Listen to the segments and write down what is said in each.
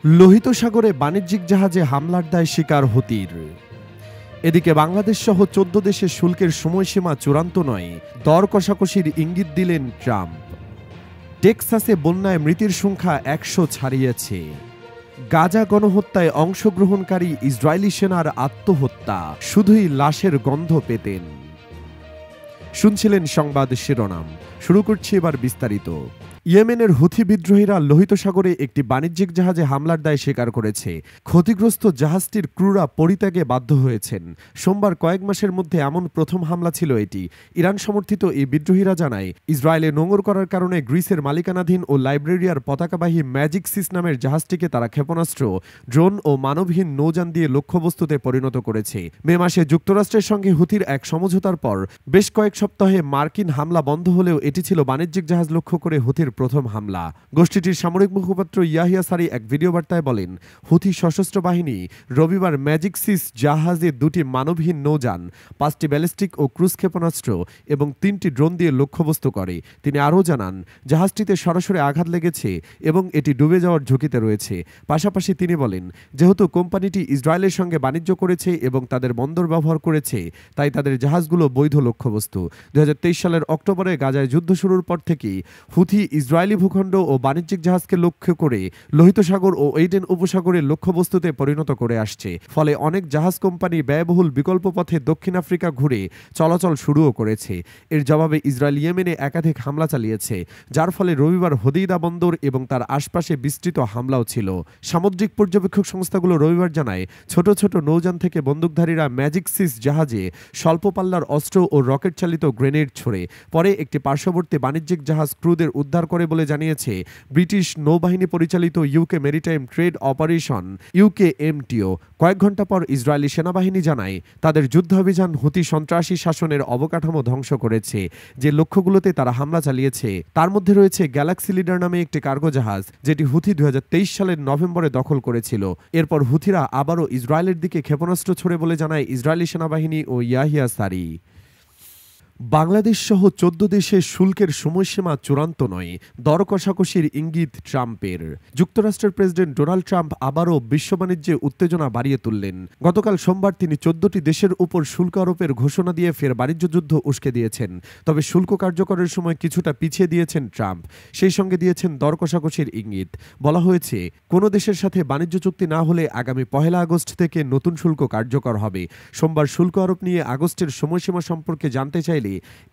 লোহিত সাগরে বাণিজ্যিক জাহাজে হামলার দায় শিকার হুতির। এদিকে বাংলাদেশ সহ ১৪ দেশের শুল্কের সময়সীমা চূড়ান্ত নয়, দর কষাকষির ইঙ্গিত দিলেন ট্রাম্প। টেক্সাসে বন্যায় মৃতের সংখ্যা ১০০ ছাড়িয়েছে। গাজা গণহত্যায় অংশগ্রহণকারী ইসরায়েলি সেনার আত্মহত্যা, শুধুই লাশের গন্ধ পেতেন। শুনছিলেন সংবাদ শিরোনাম, শুরু করছি এবার বিস্তারিত। ইয়েমেনের হুথি বিদ্রোহীরা লোহিত সাগরে একটি বাণিজ্যিক জাহাজে হামলার দায় স্বীকার করেছে। ক্ষতিগ্রস্ত জাহাজটির ক্রুরা পরিত্যাগে বাধ্য হয়েছেন। সোমবার কয়েক মাসের মধ্যে এমন প্রথম হামলা ছিল এটি। ইরান সমর্থিত এই বিদ্রোহীরা জানায়, ইসরায়েলে নোঙর করার কারণে গ্রিসের মালিকানাধীন ও লাইবেরিয়ার পতাকাবাহী ম্যাজিক সিস নামের জাহাজটিকে তারা ক্ষেপণাস্ত্র, ড্রোন ও মানবহীন নৌযান দিয়ে লক্ষ্যবস্তুতে পরিণত করেছে। মে মাসে যুক্তরাষ্ট্রের সঙ্গে হুথির এক সমঝোতার পর বেশ কয়েক সপ্তাহে মার্কিন হামলা বন্ধ হলেও এটি ছিল বাণিজ্যিক জাহাজ লক্ষ্য করে হুথির প্রথম হামলা। গোষ্ঠীটির সামরিক মুখপাত্র ইয়াহিয়া সারি এক ভিডিও বার্তায় বলেন, হুথি সশস্ত্র বাহিনী রবিবার ম্যাজিক সিস জাহাজে ২টি মানবহীন নৌযান, ৫টি ব্যালিস্টিক ও ক্রুজ ক্ষেপণাস্ত্র এবং ৩টি ড্রোন দিয়ে লক্ষ্যবস্তু করে। তিনি আরও জানান, জাহাজটিতে সরাসরি আঘাত লেগেছে এবং এটি ডুবে যাওয়ার ঝুঁকিতে রয়েছে। পাশাপাশি তিনি বলেন, যেহেতু কোম্পানিটি ইসরায়েলের সঙ্গে বাণিজ্য করেছে এবং তাদের বন্দর ব্যবহার করেছে, তাই তাদের জাহাজগুলো বৈধ লক্ষ্যবস্তু। ২০২৩ সালের অক্টোবরে গাজায় যুদ্ধ শুরুর পর থেকেই হুথি ইসরায়েলি ভূখণ্ড ও বাণিজ্যিক জাহাজকে লক্ষ্য করে লোহিত সাগর ও এইডেন উপসাগরের লক্ষ্যবস্তুতে পরিণত করে আসছে। ফলে অনেক জাহাজ কোম্পানি ব্যয়বহুল বিকল্প পথে দক্ষিণ আফ্রিকা ঘুরে চলাচল শুরুও করেছে। এর জবাবে ইসরায়েল ইয়েমেনে একাধিক হামলা চালিয়েছে, যার ফলে রবিবার হোদেইদা বন্দর এবং তার আশপাশে বিস্তৃত হামলাও ছিল। সামুদ্রিক পর্যবেক্ষক সংস্থাগুলো রবিবার জানায়, ছোট ছোট নৌযান থেকে বন্দুকধারীরা ম্যাজিক সিস জাহাজে স্বল্প পাল্লার অস্ত্র ও রকেট চালিত গ্রেনেড ছোড়ে। পরে একটি পার্শ্ববর্তী বাণিজ্যিক জাহাজ ক্রুদের উদ্ধার করে বলে জানিয়েছে ব্রিটিশ নৌবাহিনী পরিচালিত UK maritime trade operation UKMTO। কয়েক ঘন্টা পর ইসরায়েলি সেনাবাহিনী জানায়, তাদের যুদ্ধাভিযান হুথি সন্ত্রাসী শাসনের অবকাঠামো ধ্বংস করেছে। যে লক্ষ্যগুলোতে তারা হামলা চালিয়েছে তার মধ্যে রয়েছে গ্যালাক্সি লিডার নামে একটি কার্গো জাহাজ, যেটি হুথি ২০২৩ সালের নভেম্বরে দখল করেছিল। এরপর হুথিরা আবারও ইসরায়েলের দিকে ক্ষেপণাস্ত্র ছোড়ে বলে জানায় ইসরায়েলি সেনাবাহিনী ও ইয়াহিয়া সারি। বাংলাদেশ সহ ১৪ দেশের শুল্কের সময়সীমা চূড়ান্ত নয়, দর কষাকষির ইঙ্গিত ট্রাম্পের। যুক্তরাষ্ট্রের প্রেসিডেন্ট ডোনাল্ড ট্রাম্প আবারও বিশ্ব বাণিজ্যে উত্তেজনা বাড়িয়ে তুললেন। গতকাল সোমবার তিনি ১৪টি দেশের উপর শুল্ক আরোপের ঘোষণা দিয়ে ফের বাণিজ্য যুদ্ধ উস্কে দিয়েছেন। তবে শুল্ক কার্যকরের সময় কিছুটা পিছিয়ে দিয়েছেন ট্রাম্প, সেই সঙ্গে দিয়েছেন দর কষাকষির ইঙ্গিত। বলা হয়েছে, কোনো দেশের সাথে বাণিজ্য চুক্তি না হলে আগামী ১ আগস্ট থেকে নতুন শুল্ক কার্যকর হবে। সোমবার শুল্ক আরোপ নিয়ে আগস্টের সময়সীমা সম্পর্কে জানতে চাইলে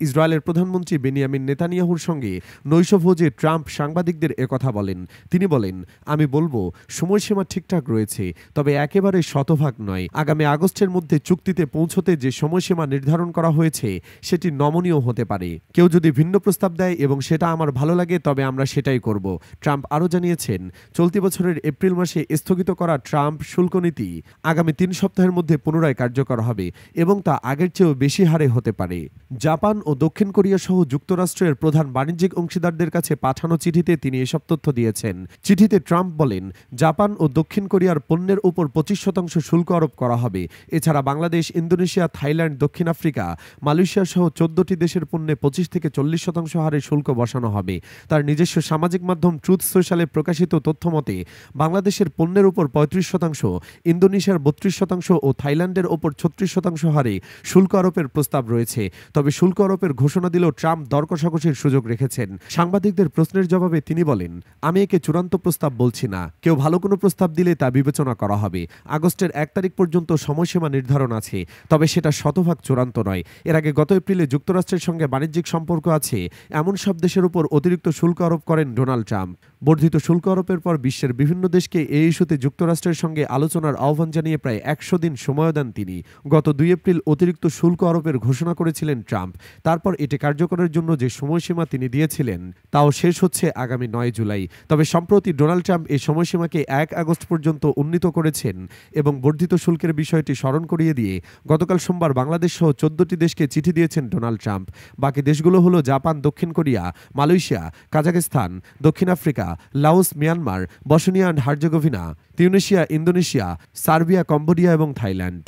ইসরায়েলের প্রধানমন্ত্রী বেনিয়ামিন নেতানিয়াহুর সঙ্গে নৈশভোজে ট্রাম্প সাংবাদিকদের একথা বলেন। তিনি বলেন, আমি বলবো সময়সীমা ঠিকঠাক রয়েছে, তবে একেবারে শতভাগ নয়। আগামী আগস্টের মধ্যে চুক্তিতে পৌঁছতে যে সময়সীমা নির্ধারণ করা হয়েছে সেটি নমনীয় হতে পারে। কেউ যদি ভিন্ন প্রস্তাব দেয় এবং সেটা আমার ভালো লাগে, তবে আমরা সেটাই করব। ট্রাম্প আরও জানিয়েছেন, চলতি বছরের এপ্রিল মাসে স্থগিত করা ট্রাম্প শুল্ক নীতি আগামী ৩ সপ্তাহের মধ্যে পুনরায় কার্যকর হবে এবং তা আগের চেয়েও বেশি হারে হতে পারে। জাপান ও দক্ষিণ কোরিয়া সহ যুক্তরাষ্ট্রের প্রধান বাণিজ্যিক অংশীদারদের কাছে পাঠানো চিঠিতে তিনি এসব তথ্য দিয়েছেন। চিঠিতে ট্রাম্প বলেন, জাপান ও দক্ষিণ কোরিয়ার পণ্যের উপর ২৫% শুল্ক আরোপ করা হবে। এছাড়া বাংলাদেশ, ইন্দোনেশিয়া, থাইল্যান্ড, দক্ষিণ আফ্রিকা, মালয়েশিয়া সহ ১৪টি দেশের পণ্যে ২৫ থেকে ৪০% হারে শুল্ক বসানো হবে। তার নিজস্ব সামাজিক মাধ্যম ট্রুথ সোশ্যালে প্রকাশিত তথ্য মতে, বাংলাদেশের পণ্যের উপর ৩৫%, ইন্দোনেশিয়ার ৩২% ও থাইল্যান্ডের ওপর ৩৬% হারে শুল্ক আরোপের প্রস্তাব রয়েছে। তবে শুল্ক আরোপের ঘোষণা দিলেও ট্রাম্প দর কষাকষির সুযোগ রেখেছেন। সাংবাদিকদের প্রশ্নের জবাবে তিনি বলেন, আমি একে চূড়ান্ত প্রস্তাব বলছি না। কেউ ভালো কোনো প্রস্তাব দিলে তা বিবেচনা করা হবে। আগস্টের ১ তারিখ পর্যন্ত সময়সীমা নির্ধারণ আছে, তবে সেটা শতভাগ চূড়ান্ত নয়। এর আগে গত এপ্রিলে যুক্তরাষ্ট্রের সঙ্গে বাণিজ্যিক সম্পর্ক আছে এমন সব দেশের উপর অতিরিক্ত শুল্ক আরোপ করেন ডোনাল্ড ট্রাম্প। বর্ধিত শুল্ক আরোপের পর বিশ্বের বিভিন্ন দেশকে এই ইস্যুতে যুক্তরাষ্ট্রের সঙ্গে আলোচনার আহ্বান জানিয়ে প্রায় ১০০ দিন সময় দেন তিনি। গত ২ এপ্রিল অতিরিক্ত শুল্ক আরোপের ঘোষণা করেছিলেন ট্রাম্প। তারপর এটি কার্যকরের জন্য যে সময়সীমা তিনি দিয়েছিলেন তাও শেষ হচ্ছে আগামী ৯ জুলাই। তবে সম্প্রতি ডোনাল্ড ট্রাম্প এই সময়সীমাকে ১ আগস্ট পর্যন্ত উন্নীত করেছেন এবং বর্ধিত শুল্কের বিষয়টি স্মরণ করিয়ে দিয়ে গতকাল সোমবার বাংলাদেশ সহ ১৪টি দেশকে চিঠি দিয়েছেন ডোনাল্ড ট্রাম্প। বাকি দেশগুলো হলো জাপান, দক্ষিণ কোরিয়া, মালয়েশিয়া, কাজাখস্তান, দক্ষিণ Africa, Laos, Myanmar, Bosnia and Herzegovina, Tunisia, Indonesia, Serbia, Cambodia এবং থাইল্যান্ড।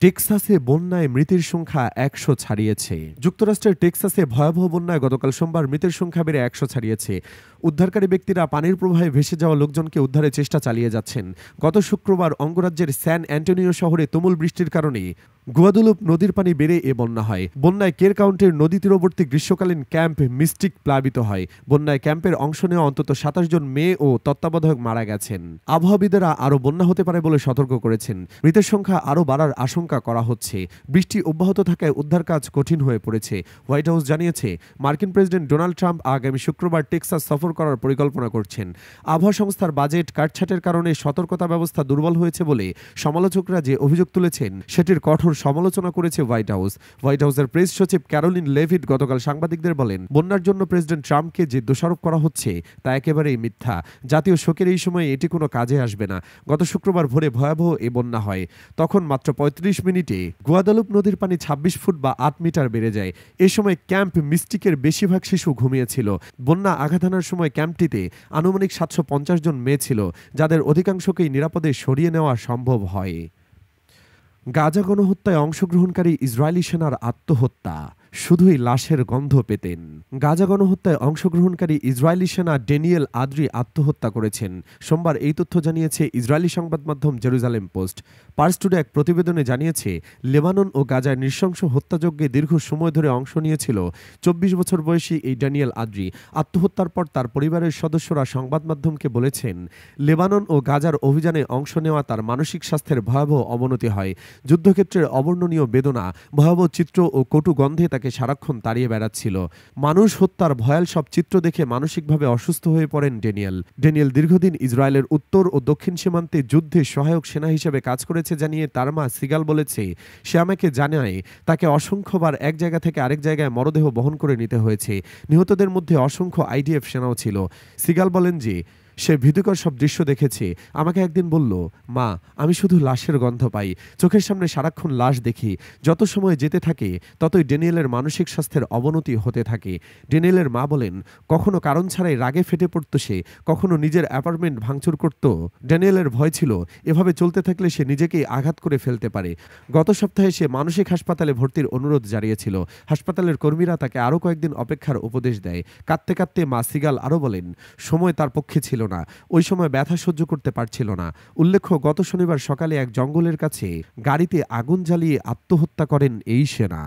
টেক্সাসে বন্যায় মৃতের সংখ্যা ১০০ ছাড়িয়েছে। যুক্তরাষ্ট্রের টেক্সাসে ভয়াবহ বন্যায় গতকাল সোমবার মৃতের সংখ্যা বেড়ে ১০০ ছাড়িয়েছে। উদ্ধারকারী ব্যক্তিরা পানির প্রবাহে ভেসে যাওয়া লোকজনকে উদ্ধারের চেষ্টা চালিয়ে যাচ্ছেন। গত শুক্রবার অঙ্গরাজ্যের স্যান অ্যান্টোনিও শহরে তুমুল বৃষ্টির কারণে গুয়াদুলুপ নদীর পানি বেড়ে এ বন্যা হয়। বন্যায় কের কাউন্টির নদী তীরবর্তী গ্রীষ্মকালীন ক্যাম্প মিস্টিক প্লাবিত হয়। বন্যায় ক্যাম্পের অংশ নেওয়া অন্তত ২৭ জন মেয়ে ও তত্ত্বাবধায়ক মারা গেছেন। আবহাওয়াবিদেরা আরও বন্যা হতে পারে বলে সতর্ক করেছেন। মৃতের সংখ্যা আরও বাড়ার আশঙ্কা করা হচ্ছে। বৃষ্টি অব্যাহত থাকায় উদ্ধার কাজ কঠিন হয়ে পড়েছে। হোয়াইট হাউস জানিয়েছে, মার্কিন প্রেসিডেন্ট ডোনাল্ড ট্রাম্প আগামী শুক্রবার টেক্সাস সফর করার পরিকল্পনা করছেন। আবহাওয়া সংস্থার বাজেট কাটছাঁটের কারণে সতর্কতা ব্যবস্থা দুর্বল হয়েছে বলে সমালোচকরা যে অভিযোগ তুলেছেন সেটির কঠোর সমালোচনা করেছে হোয়াইট হাউস। হোয়াইট হাউসের প্রেস সচিব ক্যারোলিন লেভিট গতকাল সাংবাদিকদের বলেন, বন্যার জন্য প্রেসিডেন্ট ট্রাম্পকে যে দোষারোপ করা হচ্ছে তা একেবারেই মিথ্যা। জাতীয় শোকের এই সময়ে এটি কোনো কাজে আসবে না। গত শুক্রবার ভোরে ভয়াবহ এ বন্যা হয়। তখন মাত্র ৩৫ মিনিটে গুয়াদালুপ নদীর পানি ২৬ ফুট বা ৮ মিটার বেড়ে যায়। এ সময় ক্যাম্প মিস্টিকের বেশিরভাগ শিশু ঘুমিয়েছিল। বন্যা আঘাত হানার সময় ক্যাম্পটিতে আনুমানিক ৭৫০ জন মেয়ে ছিল, যাদের অধিকাংশকেই নিরাপদে সরিয়ে নেওয়া সম্ভব হয়। গাজা গণহত্যায় অংশগ্রহণকারী ইসরায়েলি সেনার আত্মহত্যা, শুধুই লাশের গন্ধ পেতেন। গাজা গণহত্যায় অংশগ্রহণকারী ইসরায়েলি সেনা ড্যানিয়েল আদ্রি আত্মহত্যা করেছেন। সোমবার এই তথ্য জানিয়েছে ইসরায়েলি সংবাদ মাধ্যম জেরুজালেম পোস্ট। পার্স টুডে এক প্রতিবেদনে জানিয়েছে, লেবানন ও গাজায় নৃশংস হত্যাযজ্ঞে দীর্ঘ সময় ধরে অংশ নিয়েছিল ২৪ বছর বয়সী এই ড্যানিয়েল আদ্রি। আত্মহত্যার পর তার পরিবারের সদস্যরা সংবাদ মাধ্যমকে বলেছেন, লেবানন ও গাজার অভিযানে অংশ নেওয়া তার মানসিক স্বাস্থ্যের ভয়াবহ অবনতি হয়। যুদ্ধক্ষেত্রের অবর্ণনীয় বেদনা, ভয়াবহ চিত্র ও কটু গন্ধে তাকে সারাক্ষণ তাড়িয়ে বেড়াচ্ছিল। মানুষ হত্যার ভয়াল সব চিত্র দেখে মানসিকভাবে অসুস্থ হয়ে পড়েন ড্যানিয়েল দীর্ঘদিন ইসরায়েলের উত্তর ও দক্ষিণ সীমান্তে যুদ্ধে সহায়ক সেনা হিসেবে কাজ করেছে জানিয়ে তার মা সিগাল বলেছে, সে আমাকে জানায় তাকে অসংখ্যবার এক জায়গা থেকে আরেক জায়গায় মরদেহ বহন করে নিতে হয়েছে। নিহতদের মধ্যে অসংখ্য আইডিএফ সেনাও ছিল। সিগাল বলেন যে সে ভীতিকর সব দৃশ্য দেখেছে। আমাকে একদিন বলল, মা, আমি শুধু লাশের গন্ধ পাই, চোখের সামনে সারাক্ষণ লাশ দেখি। যত সময় যেতে থাকে ততই ড্যানিয়েলের মানসিক স্বাস্থ্যের অবনতি হতে থাকে। ড্যানিয়েলের মা বলেন, কখনো কারণ ছাড়াই রাগে ফেটে পড়ত সে, কখনো নিজের অ্যাপার্টমেন্ট ভাঙচুর করত। ড্যানিয়েলের ভয় ছিল এভাবে চলতে থাকলে সে নিজেকেই আঘাত করে ফেলতে পারে। গত সপ্তাহে সে মানসিক হাসপাতালে ভর্তির অনুরোধ জানিয়েছিল। হাসপাতালের কর্মীরা তাকে আরও কয়েকদিন অপেক্ষার উপদেশ দেয়। কাঁদতে কাঁদতে মা সিগাল আরও বলেন, সময় তার পক্ষে ছিল না, ওই সময় ব্যথা সহ্য করতে পারছিল না। উল্লেখ্য, গত শনিবার সকালে এক জঙ্গলের কাছে গাড়িতে আগুন জ্বালিয়ে আত্মহত্যা করেন এই সেনা।